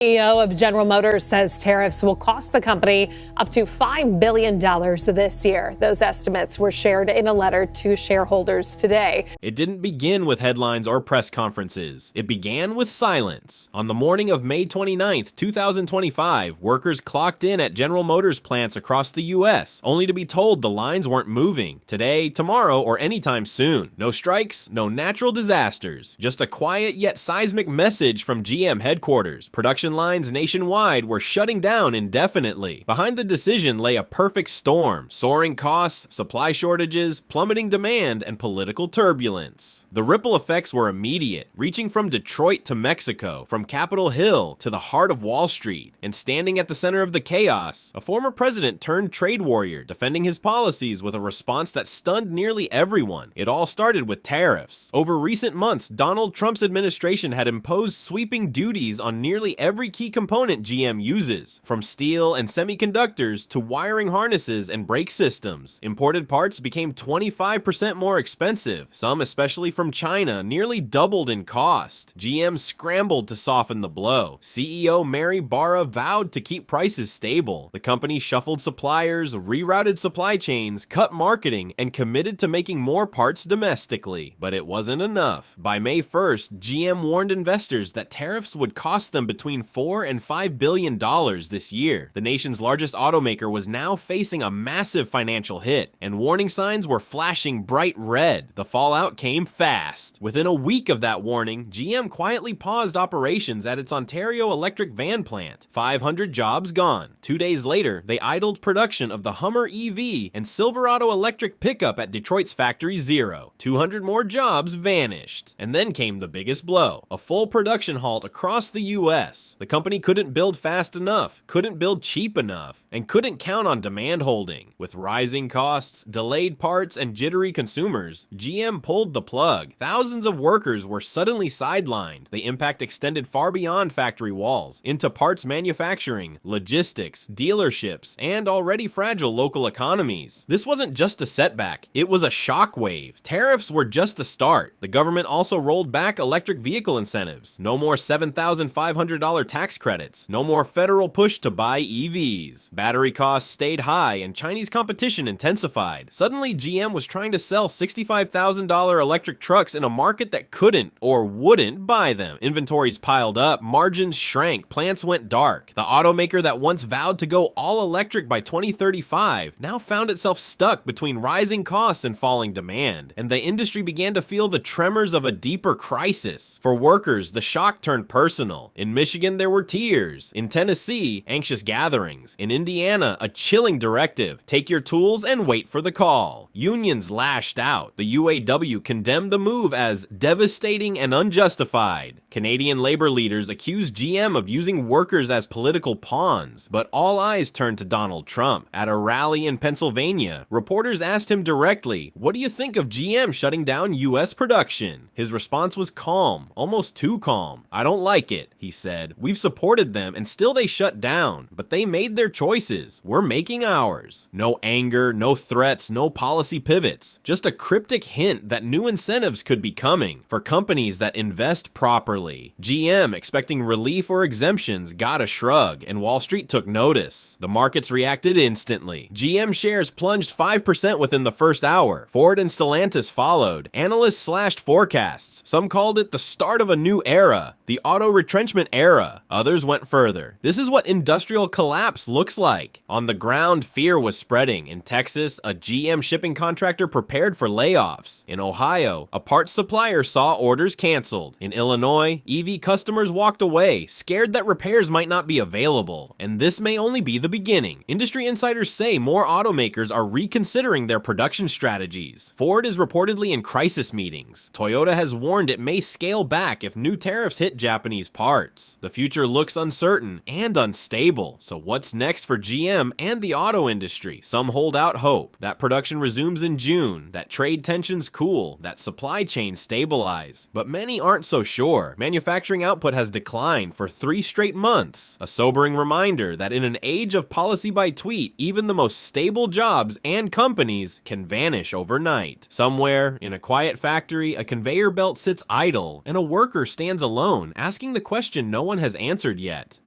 CEO of General Motors says tariffs will cost the company up to $5 billion this year. Those estimates were shared in a letter to shareholders today. It didn't begin with headlines or press conferences. It began with silence. On the morning of May 29, 2025, workers clocked in at General Motors plants across the U.S., only to be told the lines weren't moving. Today, tomorrow, or anytime soon. No strikes, no natural disasters. Just a quiet yet seismic message from GM headquarters. Production lines nationwide were shutting down indefinitely. Behind the decision lay a perfect storm: soaring costs, supply shortages, plummeting demand, and political turbulence. The ripple effects were immediate, reaching from Detroit to Mexico, from Capitol Hill to the heart of Wall Street. And standing at the center of the chaos, a former president turned trade warrior, defending his policies with a response that stunned nearly everyone. It all started with tariffs. Over recent months, Donald Trump's administration had imposed sweeping duties on nearly every key component GM uses, from steel and semiconductors to wiring harnesses and brake systems. Imported parts became 25% more expensive, some especially from China nearly doubled in cost. GM scrambled to soften the blow. CEO Mary Barra vowed to keep prices stable. The company shuffled suppliers, rerouted supply chains, cut marketing, and committed to making more parts domestically. But it wasn't enough. By May 1st, GM warned investors that tariffs would cost them between $4 and $5 billion this year. The nation's largest automaker was now facing a massive financial hit, and warning signs were flashing bright red. The fallout came fast. Within a week of that warning, GM quietly paused operations at its Ontario electric van plant. 500 jobs gone. 2 days later, they idled production of the Hummer EV and Silverado electric pickup at Detroit's Factory Zero. 200 more jobs vanished. And then came the biggest blow: a full production halt across the U.S. The company couldn't build fast enough, couldn't build cheap enough, and couldn't count on demand holding. With rising costs, delayed parts, and jittery consumers, GM pulled the plug. Thousands of workers were suddenly sidelined. The impact extended far beyond factory walls, into parts manufacturing, logistics, dealerships, and already fragile local economies. This wasn't just a setback, it was a shockwave. Tariffs were just the start. The government also rolled back electric vehicle incentives. No more $7,500 tax credits. No more federal push to buy EVs. Battery costs stayed high and Chinese competition intensified. Suddenly, GM was trying to sell $65,000 electric trucks in a market that couldn't or wouldn't buy them. Inventories piled up, margins shrank, plants went dark. The automaker that once vowed to go all electric by 2035 now found itself stuck between rising costs and falling demand. And the industry began to feel the tremors of a deeper crisis. For workers, the shock turned personal. In Michigan, there were tears. In Tennessee, anxious gatherings. In Indiana, a chilling directive: take your tools and wait for the call. Unions lashed out. The UAW condemned the move as devastating and unjustified. Canadian labor leaders accused GM of using workers as political pawns, but all eyes turned to Donald Trump. At a rally in Pennsylvania, reporters asked him directly, "What do you think of GM shutting down U.S. production?" His response was calm, almost too calm. "I don't like it," he said. "We've supported them and still they shut down, but they made their choices. We're making ours." No anger, no threats, no policy pivots. Just a cryptic hint that new incentives could be coming for companies that invest properly. GM, expecting relief or exemptions, got a shrug, and Wall Street took notice. The markets reacted instantly. GM shares plunged 5% within the first hour. Ford and Stellantis followed. Analysts slashed forecasts. Some called it the start of a new era, the auto retrenchment era. Others went further. This is what industrial collapse looks like. On the ground, fear was spreading. In Texas, a GM shipping contractor prepared for layoffs. In Ohio, a parts supplier saw orders canceled. In Illinois, EV customers walked away, scared that repairs might not be available. And this may only be the beginning. Industry insiders say more automakers are reconsidering their production strategies. Ford is reportedly in crisis meetings. Toyota has warned it may scale back if new tariffs hit Japanese parts. The future looks uncertain and unstable. So what's next for GM and the auto industry? Some hold out hope that production resumes in June, that trade tensions cool, that supply chains stabilize. But many aren't so sure. Manufacturing output has declined for 3 straight months. A sobering reminder that in an age of policy by tweet, even the most stable jobs and companies can vanish overnight. Somewhere in a quiet factory, a conveyor belt sits idle, and a worker stands alone, asking the question no one has answered yet.